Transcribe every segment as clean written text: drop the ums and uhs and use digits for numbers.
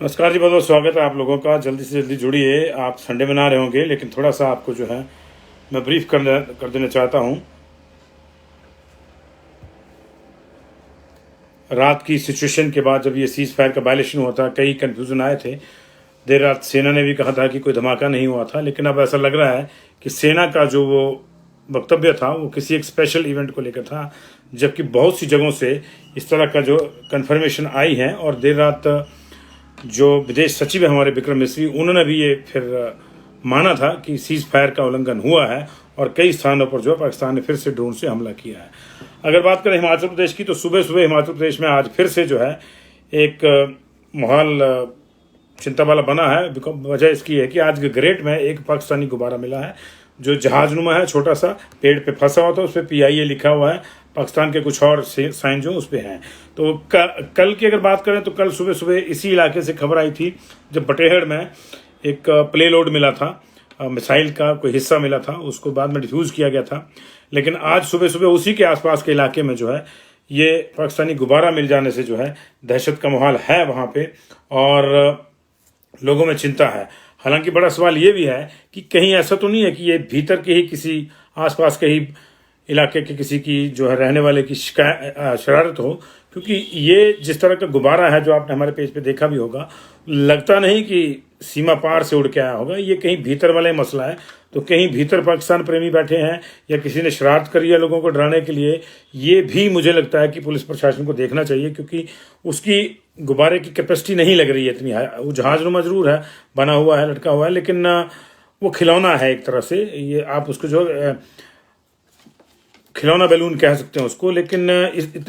नमस्कार जी, बहुत बहुत स्वागत है आप लोगों का। जल्दी से जल्दी जुड़िए। आप संडे मना रहे होंगे, लेकिन थोड़ा सा आपको जो है मैं ब्रीफ कर देना चाहता हूँ। रात की सिचुएशन के बाद जब ये सीज फायर का वायलेशन हुआ था, कई कन्फ्यूजन आए थे। देर रात सेना ने भी कहा था कि कोई धमाका नहीं हुआ था, लेकिन अब ऐसा लग रहा है कि सेना का जो वो वक्तव्य था वो किसी एक स्पेशल इवेंट को लेकर था, जबकि बहुत सी जगहों से इस तरह का जो कन्फर्मेशन आई है। और देर रात जो विदेश सचिव है हमारे विक्रम मिस्री, उन्होंने भी ये फिर माना था कि सीज फायर का उल्लंघन हुआ है और कई स्थानों पर जो है पाकिस्तान ने फिर से ड्रोन से हमला किया है। अगर बात करें हिमाचल प्रदेश की, तो सुबह सुबह हिमाचल प्रदेश में आज फिर से जो है एक माहौल चिंता वाला बना है। वजह इसकी है कि आज ग्रेट में एक पाकिस्तानी गुब्बारा मिला है जो जहाजनुमा है, छोटा सा पेड़ पे फंसा हुआ था, उस पर PIA लिखा हुआ है। पाकिस्तान के कुछ और साइन जो उस पर हैं। तो कल की अगर बात करें तो कल सुबह सुबह इसी इलाके से खबर आई थी, जब बटेहड़ में एक प्ले लोड मिला था, मिसाइल का कोई हिस्सा मिला था, उसको बाद में डिफ्यूज़ किया गया था। लेकिन आज सुबह सुबह उसी के आसपास के इलाके में जो है ये पाकिस्तानी गुब्बारा मिल जाने से जो है दहशत का माहौल है वहाँ पे, और लोगों में चिंता है। हालांकि बड़ा सवाल ये भी है कि कहीं ऐसा तो नहीं है कि ये भीतर के ही किसी आसपास के ही इलाके के किसी की जो है रहने वाले की शरारत हो, क्योंकि ये जिस तरह का गुब्बारा है जो आपने हमारे पेज पे देखा भी होगा, लगता नहीं कि सीमा पार से उड़ के आया होगा। ये कहीं भीतर वाला ही मसला है। तो कहीं भीतर पाकिस्तान प्रेमी बैठे हैं या किसी ने शरारत करी है लोगों को डराने के लिए, ये भी मुझे लगता है कि पुलिस प्रशासन को देखना चाहिए, क्योंकि उसकी गुब्बारे की कैपेसिटी नहीं लग रही है इतनी है। वो जहाजनुमा जरूर है, बना हुआ है, लटका हुआ है, लेकिन वो खिलौना है एक तरह से। ये आप उसको जो खिलौना बैलून कह सकते हैं उसको, लेकिन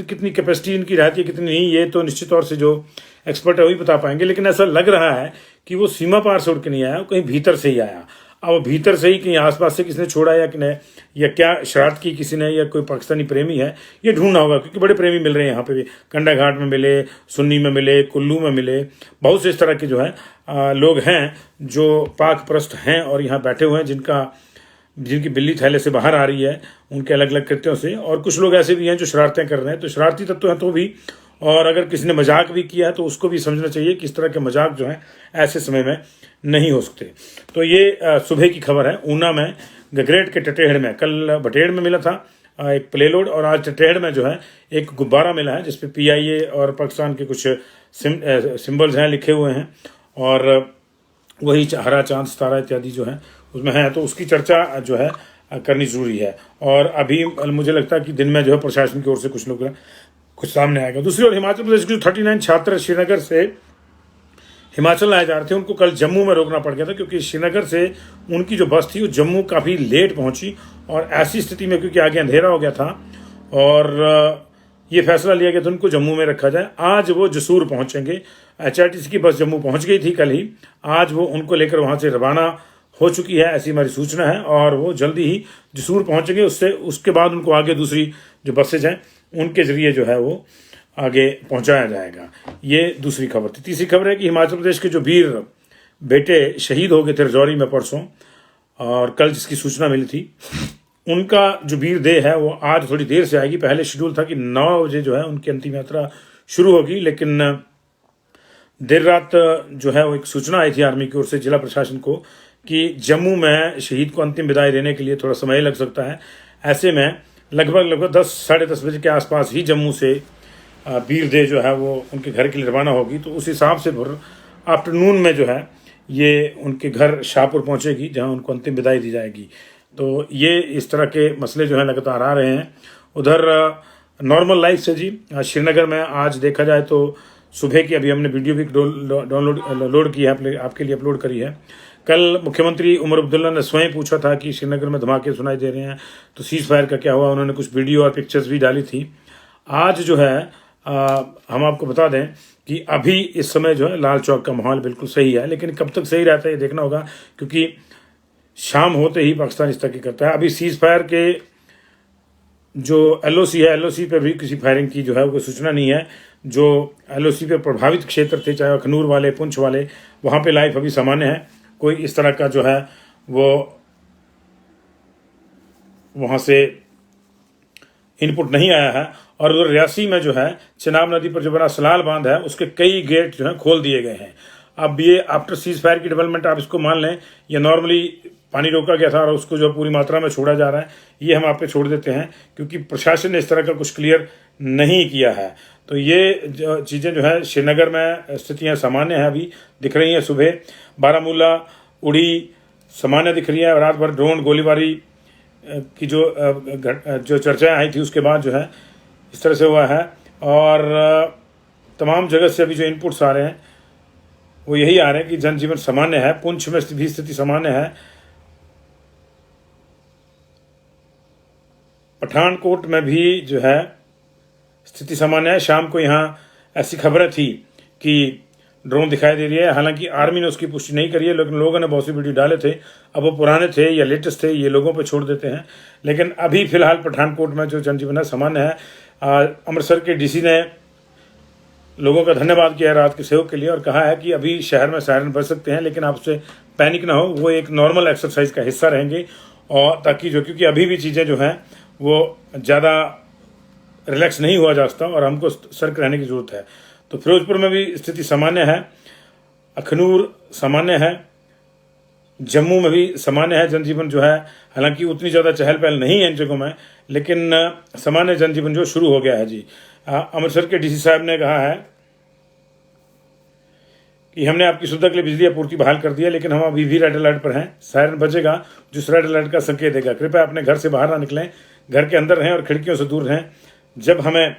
कितनी कैपेसिटी इनकी रहती है कितनी नहीं, ये तो निश्चित तौर से जो एक्सपर्ट है वही बता पाएंगे। लेकिन ऐसा लग रहा है कि वो सीमा पार से उड़ के नहीं आया, कहीं भीतर से ही आया। अब भीतर से ही कहीं आसपास से किसी ने छोड़ा या कि नहीं, या क्या शरारत की किसी ने, या कोई पाकिस्तानी प्रेमी है, ये ढूंढना होगा, क्योंकि बड़े प्रेमी मिल रहे हैं यहाँ पे भी। कंडा घाट में मिले, सुन्नी में मिले, कुल्लू में मिले, बहुत से इस तरह के जो है लोग हैं जो पाक परस्त हैं और यहाँ बैठे हुए हैं, जिनकी बिल्ली थैले से बाहर आ रही है उनके अलग अलग कृत्यों से। और कुछ लोग ऐसे भी हैं जो शरारतें कर रहे हैं, तो शरारती तत्व हैं तो भी। और अगर किसी ने मजाक भी किया है तो उसको भी समझना चाहिए कि इस तरह के मजाक जो हैं ऐसे समय में नहीं हो सकते। तो ये सुबह की खबर है। ऊना में गगरेट के टटेहड़ में, कल बटेहड़ में मिला था एक प्ले लोड, और आज टटेहड़ में जो है एक गुब्बारा मिला है जिसपे PIA और पाकिस्तान के कुछ सिंबल्स हैं, लिखे हुए हैं, और वही हरा चांद सितारा इत्यादि जो है उसमें है। तो उसकी चर्चा जो है करनी जरूरी है। और अभी मुझे लगता है कि दिन में जो है प्रशासन की ओर से कुछ सामने आएगा। दूसरी ओर हिमाचल प्रदेश के जो 39 छात्र श्रीनगर से हिमाचल लाए जा रहे थे, उनको कल जम्मू में रोकना पड़ गया था, क्योंकि श्रीनगर से उनकी जो बस थी वो जम्मू काफ़ी लेट पहुंची। और ऐसी स्थिति में, क्योंकि आगे अंधेरा हो गया था और ये फैसला लिया गया था उनको जम्मू में रखा जाए। आज वो जसूर पहुंचेंगे। HRTC की बस जम्मू पहुंच गई थी कल ही, आज वो उनको लेकर वहां से रवाना हो चुकी है, ऐसी हमारी सूचना है, और वो जल्दी ही जसूर पहुंचेंगे। उसके बाद उनको आगे दूसरी जो बसेज हैं उनके जरिए जो है वो आगे पहुंचाया जाएगा। ये दूसरी खबर थी। तीसरी खबर है कि हिमाचल प्रदेश के जो वीर बेटे शहीद हो गए थे रजौरी में परसों, और कल जिसकी सूचना मिली थी, उनका जो वीर देह है वो आज थोड़ी देर से आएगी। पहले शेड्यूल था कि 9 बजे जो है उनकी अंतिम यात्रा शुरू होगी, लेकिन देर रात जो है वो एक सूचना आई थी आर्मी की ओर से जिला प्रशासन को कि जम्मू में शहीद को अंतिम विदाई देने के लिए थोड़ा समय लग सकता है। ऐसे में लगभग 10 साढ़े 10 बजे के आसपास ही जम्मू से वीर देह जो है वो उनके घर के लिए रवाना होगी। तो उस हिसाब से आफ्टरनून में जो है ये उनके घर शाहपुर पहुंचेगी, जहां उनको अंतिम विदाई दी जाएगी। तो ये इस तरह के मसले जो है लगातार आ रहे हैं। उधर नॉर्मल लाइफ से जी, श्रीनगर में आज देखा जाए तो सुबह की अभी हमने वीडियो भी लोड की है, आपके लिए अपलोड करी है। कल मुख्यमंत्री उमर अब्दुल्ला ने स्वयं पूछा था कि श्रीनगर में धमाके सुनाई दे रहे हैं तो सीज फायर का क्या हुआ। उन्होंने कुछ वीडियो और पिक्चर्स भी डाली थी। आज जो है हम आपको बता दें कि अभी इस समय जो है लाल चौक का माहौल बिल्कुल सही है, लेकिन कब तक सही रहता है ये देखना होगा, क्योंकि शाम होते ही पाकिस्तान इस तरह करता है। अभी सीज फायर के जो LOC है, LOC पे भी किसी फायरिंग की जो है कोई सूचना नहीं है। जो LOC पे प्रभावित क्षेत्र थे, चाहे अखनूर वाले, पुंछ वाले, वहाँ पे लाइफ अभी सामान्य है। कोई इस तरह का जो है वो वहाँ से इनपुट नहीं आया है। और रियासी में जो है चिनाब नदी पर जो बना सलाल बांध है उसके कई गेट जो है खोल दिए गए हैं। अब ये आफ्टर सीज फायर की डेवलपमेंट आप इसको मान लें, ये नॉर्मली पानी रोका गया था और उसको जो पूरी मात्रा में छोड़ा जा रहा है, ये हम आप पे छोड़ देते हैं क्योंकि प्रशासन ने इस तरह का कुछ क्लियर नहीं किया है। तो ये चीज़ें जो है श्रीनगर में स्थितियाँ सामान्य हैं, अभी दिख रही हैं। सुबह बारामूला, उड़ी सामान्य दिख रही है। रात भर ड्रोन गोलीबारी की जो चर्चाएं आई थी उसके बाद जो है इस तरह से हुआ है। और तमाम जगह से अभी जो इनपुट्स आ रहे हैं वो यही आ रहे हैं कि जनजीवन सामान्य है। पुंछ में भी स्थिति सामान्य है। पठानकोट में भी जो है स्थिति सामान्य है। शाम को यहाँ ऐसी खबरें थी कि ड्रोन दिखाई दे रही है, हालांकि आर्मी ने उसकी पुष्टि नहीं करी है, लेकिन लोगों ने बहुत सी वीडियो डाले थे। अब वो पुराने थे या लेटेस्ट थे, ये लोगों पे छोड़ देते हैं। लेकिन अभी फिलहाल पठानकोट में जो जनजीवन है सामान्य है। अमृतसर के डीसी ने लोगों का धन्यवाद किया है रात के सहयोग के लिए और कहा है कि अभी शहर में सायरन बज सकते हैं, लेकिन आपसे पैनिक ना हो, वो एक नॉर्मल एक्सरसाइज का हिस्सा रहेंगे। और ताकि क्योंकि अभी भी चीज़ें जो हैं वो ज़्यादा रिलैक्स नहीं हुआ जा सकता और हमको सतर्क रहने की जरूरत है। तो फिरोजपुर में भी स्थिति सामान्य है। अखनूर सामान्य है। जम्मू में भी सामान्य है जनजीवन जो है, हालांकि उतनी ज़्यादा चहल पहल नहीं है इन जगहों में, लेकिन सामान्य जनजीवन जो शुरू हो गया है जी। अमृतसर के डीसी साहब ने कहा है कि हमने आपकी सुविधा के लिए बिजली आपूर्ति बहाल कर दी है, लेकिन हम अभी भी रेड अलर्ट पर हैं। सायरन बजेगा जो रेड अलर्ट का संकेत देगा। कृपया अपने घर से बाहर ना निकलें, घर के अंदर रहें और खिड़कियों से दूर रहें। जब हमें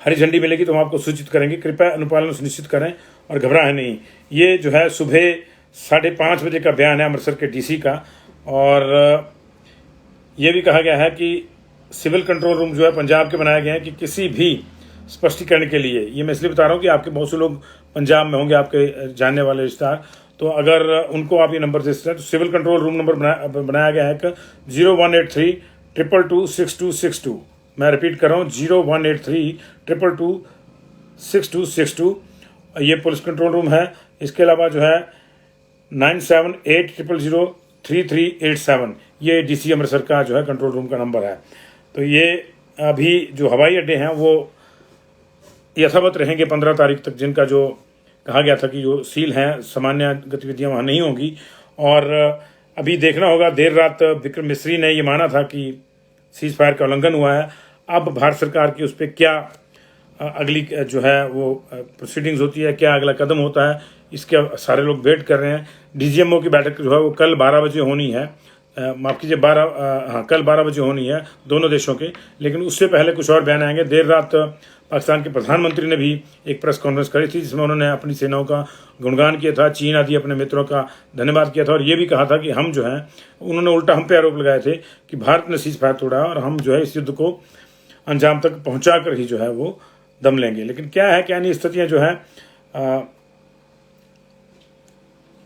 हरी झंडी मिलेगी तो हम आपको सूचित करेंगे। कृपया अनुपालन सुनिश्चित करें और घबराएं नहीं। ये जो है सुबह 5:30 बजे का बयान है अमृतसर के डीसी का। और ये भी कहा गया है कि सिविल कंट्रोल रूम जो है पंजाब के बनाए गए हैं कि किसी भी स्पष्टीकरण के लिए, ये मैं इसलिए बता रहा हूँ कि आपके बहुत से लोग पंजाब में होंगे, आपके जानने वाले रिश्तेदार, तो अगर उनको आप ये नंबर दे सकते हैं तो सिविल कंट्रोल रूम नंबर बनाया गया है 0183-222-6262। मैं रिपीट कर रहा हूँ 0183-222-6262। ये पुलिस कंट्रोल रूम है। इसके अलावा जो है 9780003387 ये डीसी अमृतसर का जो है कंट्रोल रूम का नंबर है। तो ये अभी जो हवाई अड्डे हैं वो यथावत रहेंगे 15 तारीख तक, जिनका जो कहा गया था कि जो सील हैं, सामान्य गतिविधियां वहाँ नहीं होंगी। और अभी देखना होगा, देर रात विक्रम मिस्री ने ये माना था कि सीज फायर का उल्लंघन हुआ है। अब भारत सरकार की उस पर क्या अगली जो है वो प्रोसीडिंग्स होती है, क्या अगला कदम होता है, इसके सारे लोग वेट कर रहे हैं। डीजीएमओ की बैठक जो है वो कल 12 बजे होनी है। माफ़ कीजिए कल 12 बजे होनी है दोनों देशों के, लेकिन उससे पहले कुछ और बयान आएंगे। देर रात पाकिस्तान के प्रधानमंत्री ने भी एक प्रेस कॉन्फ्रेंस करी थी जिसमें उन्होंने अपनी सेनाओं का गुणगान किया था, चीन आदि अपने मित्रों का धन्यवाद किया था और ये भी कहा था कि हम जो है, उन्होंने उल्टा हम पे आरोप लगाए थे कि भारत ने सीज फायर तोड़ा और हम जो है इस युद्ध को अंजाम तक पहुँचा कर ही जो है वो दम लेंगे। लेकिन क्या है क्या नहीं, स्थितियाँ जो है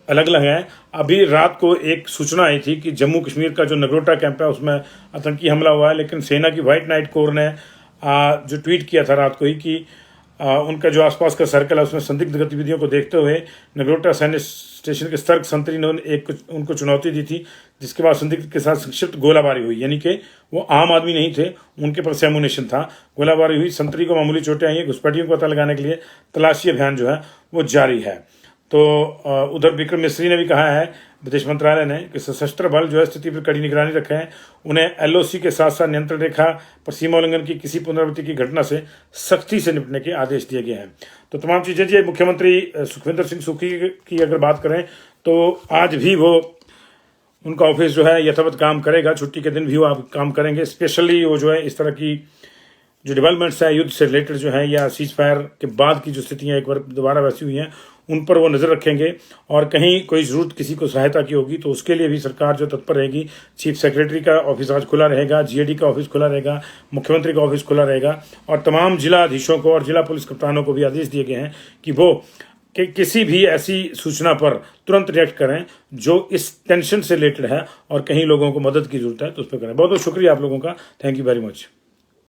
अलग अलग हैं। अभी रात को एक सूचना आई थी कि जम्मू कश्मीर का जो नगरोटा कैंप है उसमें आतंकी हमला हुआ है, लेकिन सेना की व्हाइट नाइट कोर ने जो ट्वीट किया था रात को ही कि उनका जो आसपास का सर्कल है उसमें संदिग्ध गतिविधियों को देखते हुए नगरोटा सैन्य स्टेशन के सतर्क संतरी ने उनको चुनौती दी थी, जिसके बाद संदिग्ध के साथ संक्षिप्त गोलाबारी हुई। यानी कि वो आम आदमी नहीं थे, उनके पास एमुनेशन था। गोलाबारी हुई, संतरी को मामूली चोटें आई हैं। घुसपैठियों को पता लगाने के लिए तलाशी अभियान जो है वो जारी है। तो उधर विक्रम मिस्री ने भी कहा है, विदेश मंत्रालय ने, कि सशस्त्र बल जो है स्थिति पर कड़ी निगरानी रखें। उन्हें एलओसी के साथ साथ नियंत्रण रेखा पर सीमा उल्लंघन की किसी पुनरावृत्ति की घटना से सख्ती से निपटने के आदेश दिए गए हैं। तो तमाम चीज़ें जी। मुख्यमंत्री सुखविंदर सिंह सुक्खू की अगर बात करें तो आज भी वो उनका ऑफिस जो है यथावत काम करेगा, छुट्टी के दिन भी वो काम करेंगे। स्पेशली वो जो है इस तरह की जो डेवलपमेंट्स है युद्ध से रिलेटेड जो है या सीज फायर के बाद की जो स्थितियाँ एक बार दोबारा वैसी हुई हैं उन पर वो नज़र रखेंगे। और कहीं कोई ज़रूरत किसी को सहायता की होगी तो उसके लिए भी सरकार जो तत्पर रहेगी। चीफ सेक्रेटरी का ऑफिस आज खुला रहेगा, जीएडी का ऑफिस खुला रहेगा, मुख्यमंत्री का ऑफिस खुला रहेगा और तमाम जिलाधीशों को और जिला पुलिस कप्तानों को भी आदेश दिए गए हैं कि वो किसी भी ऐसी सूचना पर तुरंत रिएक्ट करें जो इस टेंशन से रिलेटेड है और कहीं लोगों को मदद की जरूरत है तो उस पर करें। बहुत बहुत शुक्रिया आप लोगों का। Thank you very much.